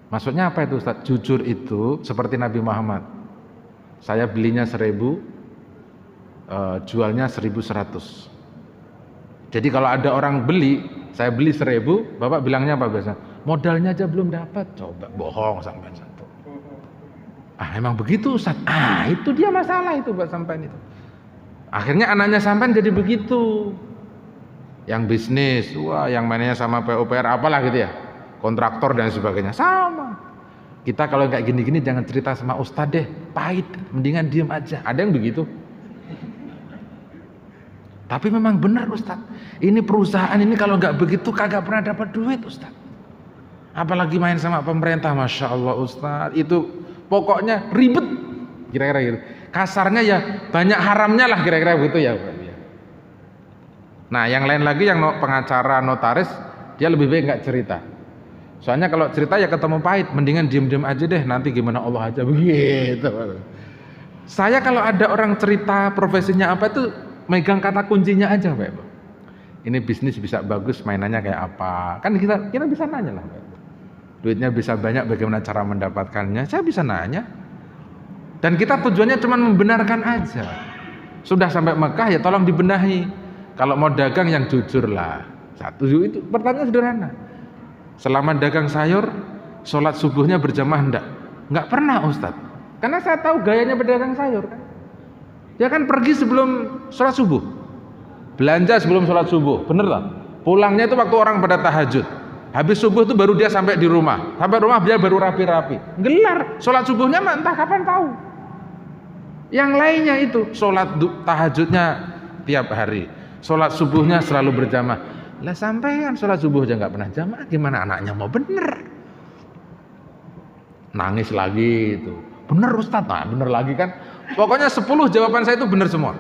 Maksudnya apa itu Ustadz? Jujur itu seperti Nabi Muhammad. Saya belinya 1.000, jualnya 1.100. Jadi kalau ada orang beli, saya beli 1.000, Bapak bilangnya apa biasa? Modalnya aja belum dapat. Coba bohong sampai satu. Emang begitu Ustaz. Itu dia masalah itu buat sampean itu. Akhirnya anaknya sampean jadi begitu. Yang bisnis, yang mainnya sama PUPR apalah gitu ya, kontraktor dan sebagainya, sama. Kita kalau kayak gini-gini jangan cerita sama Ustadz deh, pahit, mendingan diem aja. Ada yang begitu. Tapi memang benar Ustadz, ini perusahaan ini kalau nggak begitu kagak pernah dapat duit Ustadz. Apalagi main sama pemerintah, Masya Allah Ustadz, itu pokoknya ribet, kira-kira gitu. Kasarnya ya banyak haramnya lah, kira-kira begitu ya. Nah yang lain lagi yang pengacara, notaris, dia lebih baik nggak cerita. Soalnya kalau cerita ya ketemu pahit, mendingan diem-diem aja deh, nanti gimana Allah aja, begitu. Saya kalau ada orang cerita profesinya apa itu megang kata kuncinya aja, Pak Ibu. Ini bisnis bisa bagus, mainannya kayak apa? Kan kita bisa nanya lah, Pak Ibu. Duitnya bisa banyak, bagaimana cara mendapatkannya? Saya bisa nanya. Dan kita tujuannya cuma membenarkan aja. Sudah sampai Mekah ya tolong dibenahi. Kalau mau dagang yang jujur lah. Satu itu pertanyaan sederhana. Selama dagang sayur, sholat subuhnya berjamaah enggak? Enggak pernah Ustadz. Karena saya tahu gayanya pedagang sayur kan. Dia kan pergi sebelum sholat subuh, belanja sebelum sholat subuh, bener lah. Pulangnya itu waktu orang pada tahajud. Habis subuh itu baru dia sampai di rumah. Sampai rumah dia baru rapi-rapi. Gelar sholat subuhnya entah kapan tahu. Yang lainnya itu sholat tahajudnya tiap hari, sholat subuhnya selalu berjamaah. Lah sampean sholat subuh aja nggak pernah jamaah, gimana anaknya mau bener? Nangis lagi itu. Bener Ustadz, nah bener lagi kan. Pokoknya 10 jawaban saya itu benar semua.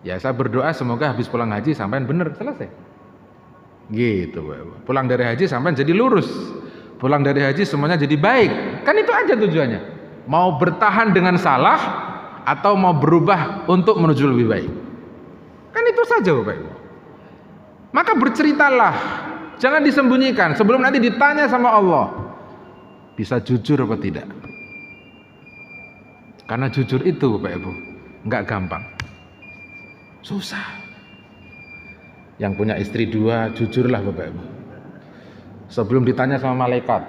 Ya saya berdoa semoga habis pulang haji sampean benar, selesai. Gitu, pulang dari haji sampean jadi lurus. Pulang dari haji semuanya jadi baik. Kan itu aja tujuannya. Mau bertahan dengan salah atau mau berubah untuk menuju lebih baik. Kan itu saja, Bapak Ibu. Maka berceritalah, jangan disembunyikan sebelum nanti ditanya sama Allah. Bisa jujur apa tidak? Karena jujur itu Bapak Ibu nggak gampang, susah. Yang punya istri 2 jujurlah Bapak Ibu. Sebelum ditanya sama malaikat,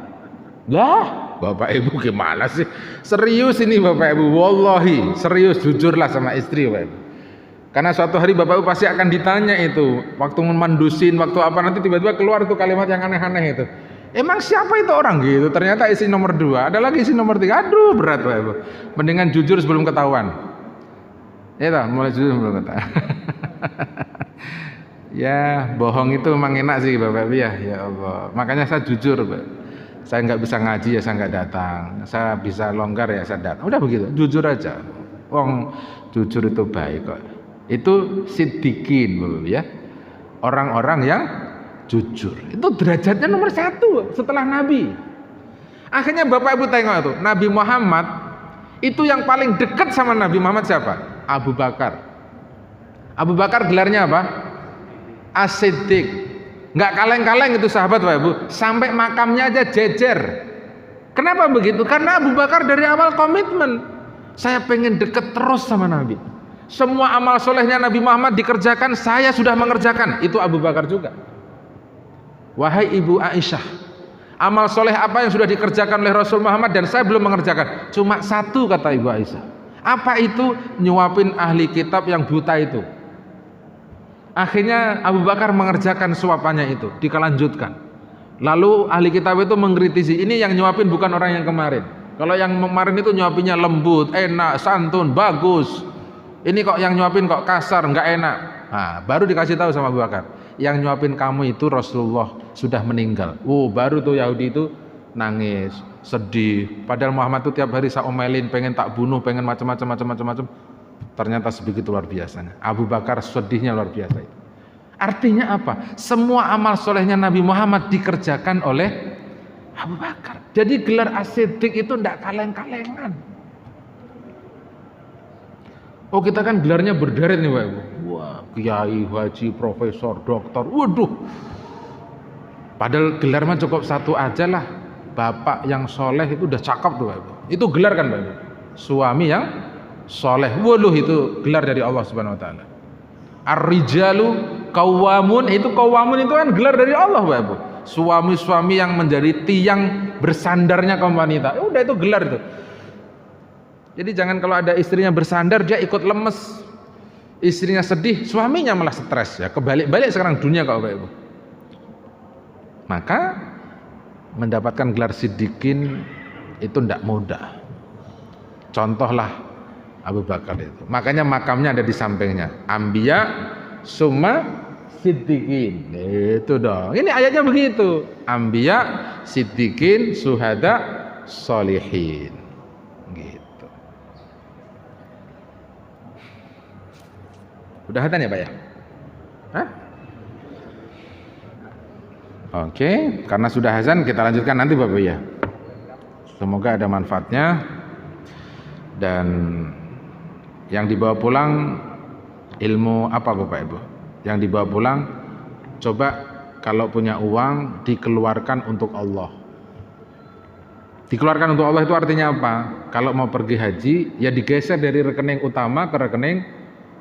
lah Bapak Ibu gimana sih? Serius ini Bapak Ibu, wallahi serius, jujurlah sama istri Bapak Ibu. Karena suatu hari Bapak Ibu pasti akan ditanya itu, waktu memandusin, waktu apa, nanti tiba-tiba keluar tuh kalimat yang aneh-aneh itu. Emang siapa itu orang gitu? Ternyata istri nomor 2, ada lagi istri nomor 3. Aduh berat Bapak Ibu. Mendingan jujur sebelum ketahuan. Ya toh, mulai jujur sebelum ketahuan. Ya bohong itu memang enak sih Bapak Ibu ya. Ya Allah. Makanya saya jujur Bapak. Saya nggak bisa ngaji ya saya nggak datang. Saya bisa longgar ya saya datang. Udah begitu, jujur aja. Wong jujur itu baik kok. Itu siddiqin Bapak Ibu ya. Orang-orang yang jujur itu derajatnya nomor 1 setelah Nabi. Akhirnya Bapak Ibu tengok itu Nabi Muhammad itu yang paling dekat sama Nabi Muhammad siapa? Abu Bakar. Abu Bakar gelarnya apa? As-Siddiq. Nggak kaleng-kaleng itu sahabat Bapak Ibu, sampai makamnya aja jejer. Kenapa begitu? Karena Abu Bakar dari awal komitmen, saya pengen deket terus sama Nabi. Semua amal solehnya Nabi Muhammad dikerjakan, saya sudah mengerjakan. Itu Abu Bakar juga. Wahai Ibu Aisyah, amal soleh apa yang sudah dikerjakan oleh Rasul Muhammad dan saya belum mengerjakan? Cuma 1 kata Ibu Aisyah. Apa itu? Nyuapin ahli kitab yang buta itu. Akhirnya Abu Bakar mengerjakan suapannya itu, dikelanjutkan. Lalu ahli kitab itu mengkritisi, ini yang nyuapin bukan orang yang kemarin. Kalau yang kemarin itu nyuapinnya lembut, enak, santun, bagus. Ini kok yang nyuapin kok kasar, nggak enak. Nah, baru dikasih tahu sama Abu Bakar, yang nyuapin kamu itu Rasulullah sudah meninggal. Baru tuh Yahudi itu nangis, sedih. Padahal Muhammad tuh tiap hari saya omelin, pengen tak bunuh, pengen macam-macam. Ternyata sebegitu luar biasanya. Abu Bakar sedihnya luar biasa itu. Artinya apa? Semua amal solehnya Nabi Muhammad dikerjakan oleh Abu Bakar. Jadi gelar As-Siddiq itu tidak kaleng-kalengan. Oh, kita kan gelarnya berderet nih Pak Ibu. Wah, kiai, haji, profesor, doktor. Waduh. Padahal gelar mah cukup satu aja lah. Bapak yang soleh itu udah cakep tuh Pak Ibu. Itu gelar kan Pak Ibu. Suami yang soleh. Waduh, itu gelar dari Allah Subhanahu Wa Taala. Ar-rijalu qawwamun, itu qawwamun itu kan gelar dari Allah Pak Ibu. Suami-suami yang menjadi tiang bersandarnya kaum wanita. Udah itu gelar itu. Jadi jangan kalau ada istrinya bersandar dia ikut lemes. Istrinya sedih, suaminya malah stres ya. Kebalik-balik sekarang dunia kalau Pak Ibu. Maka mendapatkan gelar Siddiqin itu tidak mudah. Contohlah Abu Bakar itu. Makanya makamnya ada di sampingnya. Anbiya summa siddiqin. Itu dong. Ini ayatnya begitu. Anbiya, siddiqin, syuhada, sholihin. Gitu. Udah hatan ya Pak ya? Hah? Oke, karena sudah azan kita lanjutkan nanti Bapak ya. Semoga ada manfaatnya. Dan yang dibawa pulang ilmu apa Bapak Ibu? Yang dibawa pulang coba kalau punya uang dikeluarkan untuk Allah. Dikeluarkan untuk Allah itu artinya apa? Kalau mau pergi haji ya digeser dari rekening utama ke rekening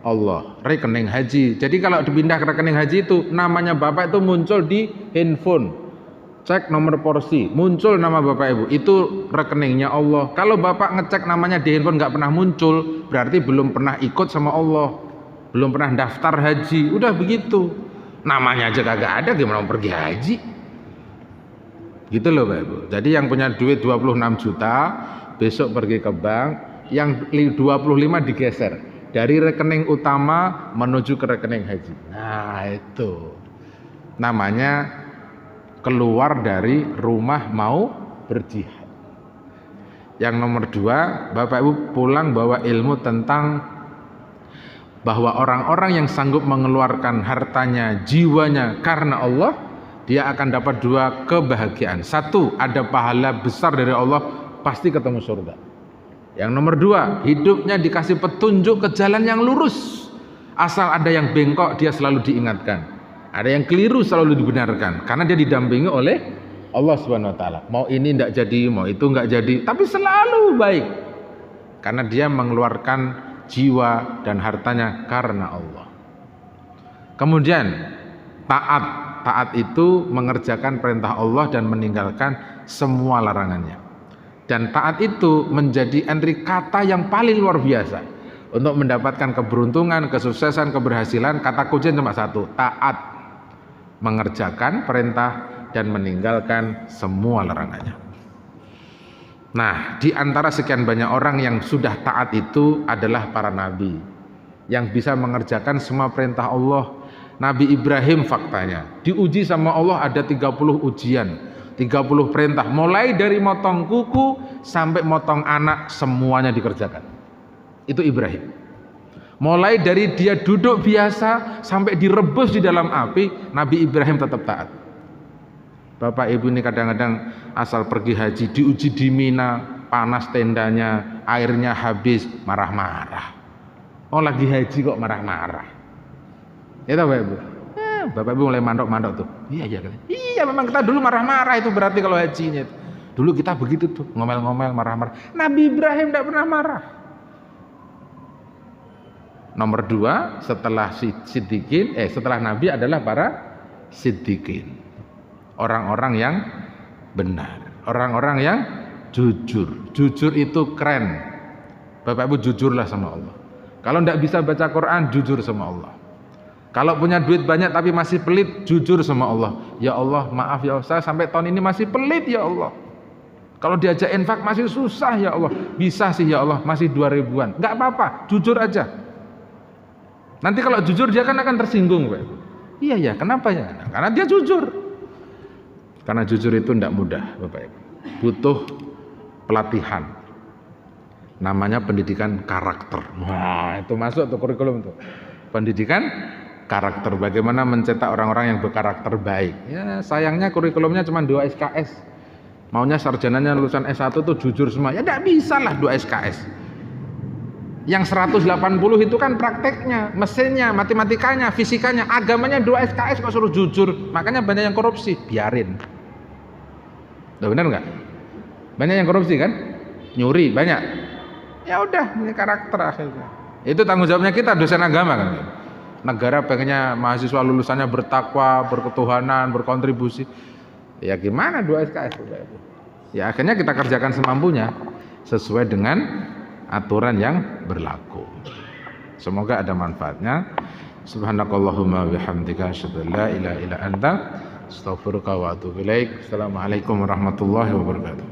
Allah, rekening haji. Jadi kalau dipindah ke rekening haji itu namanya Bapak itu muncul di handphone. Cek nomor porsi, muncul nama Bapak Ibu, itu rekeningnya Allah. Kalau Bapak ngecek namanya di handphone nggak pernah muncul, berarti belum pernah ikut sama Allah, belum pernah daftar haji. Udah begitu, namanya aja kagak ada, gimana mau pergi haji? Gitu loh Bapak Ibu. Jadi yang punya duit 26 juta, besok pergi ke bank, yang 25 digeser dari rekening utama menuju ke rekening haji. Nah itu namanya keluar dari rumah mau berjihad. Yang nomor 2, Bapak Ibu pulang bawa ilmu tentang bahwa orang-orang yang sanggup mengeluarkan hartanya, jiwanya karena Allah, dia akan dapat 2 kebahagiaan. 1, ada pahala besar dari Allah, pasti ketemu surga. Yang nomor 2, hidupnya dikasih petunjuk ke jalan yang lurus. Asal ada yang bengkok, dia selalu diingatkan. Ada yang keliru selalu dibenarkan karena dia didampingi oleh Allah Subhanahu Wa Taala. Mau ini tidak jadi, mau itu nggak jadi, tapi selalu baik karena dia mengeluarkan jiwa dan hartanya karena Allah. Kemudian taat itu mengerjakan perintah Allah dan meninggalkan semua larangannya. Dan taat itu menjadi entry kata yang paling luar biasa untuk mendapatkan keberuntungan, kesuksesan, keberhasilan. Kata kunci cuma 1, taat. Mengerjakan perintah dan meninggalkan semua larangannya. Nah, di antara sekian banyak orang yang sudah taat itu adalah para nabi yang bisa mengerjakan semua perintah Allah. Nabi Ibrahim faktanya diuji sama Allah ada 30 ujian, 30 perintah, mulai dari motong kuku sampai motong anak semuanya dikerjakan. Itu Ibrahim. Mulai dari dia duduk biasa sampai direbus di dalam api, Nabi Ibrahim tetap taat. Bapak Ibu ini kadang-kadang asal pergi haji diuji di Mina, panas tendanya, airnya habis, marah-marah. Oh lagi haji kok marah-marah. Ya Bapak Ibu. Bapak Ibu mulai mandok-mandok tuh. Iya memang kita dulu marah-marah itu berarti kalau hajinya. Dulu kita begitu tuh, ngomel-ngomel, marah-marah. Nabi Ibrahim tidak pernah marah. Nomor 2 setelah siddiqin, setelah Nabi adalah para siddiqin. Orang-orang yang benar, orang-orang yang jujur. Jujur itu keren. Bapak Ibu jujurlah sama Allah. Kalau tidak bisa baca Quran, jujur sama Allah. Kalau punya duit banyak tapi masih pelit, jujur sama Allah. Ya Allah, maaf ya Allah, saya sampai tahun ini masih pelit ya Allah. Kalau diajak infak masih susah ya Allah. Bisa sih ya Allah, masih 2.000-an. Enggak apa-apa, jujur aja. Nanti kalau jujur dia kan akan tersinggung, Pak. Iya ya, kenapa ya? Karena dia jujur. Karena jujur itu tidak mudah, Bapak Ibu. Butuh pelatihan. namanya pendidikan karakter. Nah, itu masuk tuh kurikulum tuh. Pendidikan karakter, bagaimana mencetak orang-orang yang berkarakter baik. Ya, sayangnya kurikulumnya cuma 2 SKS. Maunya sarjananya lulusan S1 tuh jujur semua. Ya enggak bisa lah 2 SKS. Yang 180 itu kan prakteknya, mesinnya, matematikanya, fisikanya, agamanya 2 SKS kok suruh jujur. Makanya banyak yang korupsi, biarin. Udah benar nggak? Banyak yang korupsi kan? Nyuri banyak. Ya udah, ini karakter akhirnya. Itu tanggung jawabnya kita dosen agama kan. Negara pengennya mahasiswa lulusannya bertakwa, berketuhanan, berkontribusi. Ya gimana 2 SKS udah itu. Ya akhirnya kita kerjakan semampunya sesuai dengan aturan yang berlaku. Semoga ada manfaatnya. Subhanakallahumma bihamdika asyhadu an la ilaha illa anta astaghfiruka wa atubu ilaik. Assalamualaikum warahmatullahi wabarakatuh.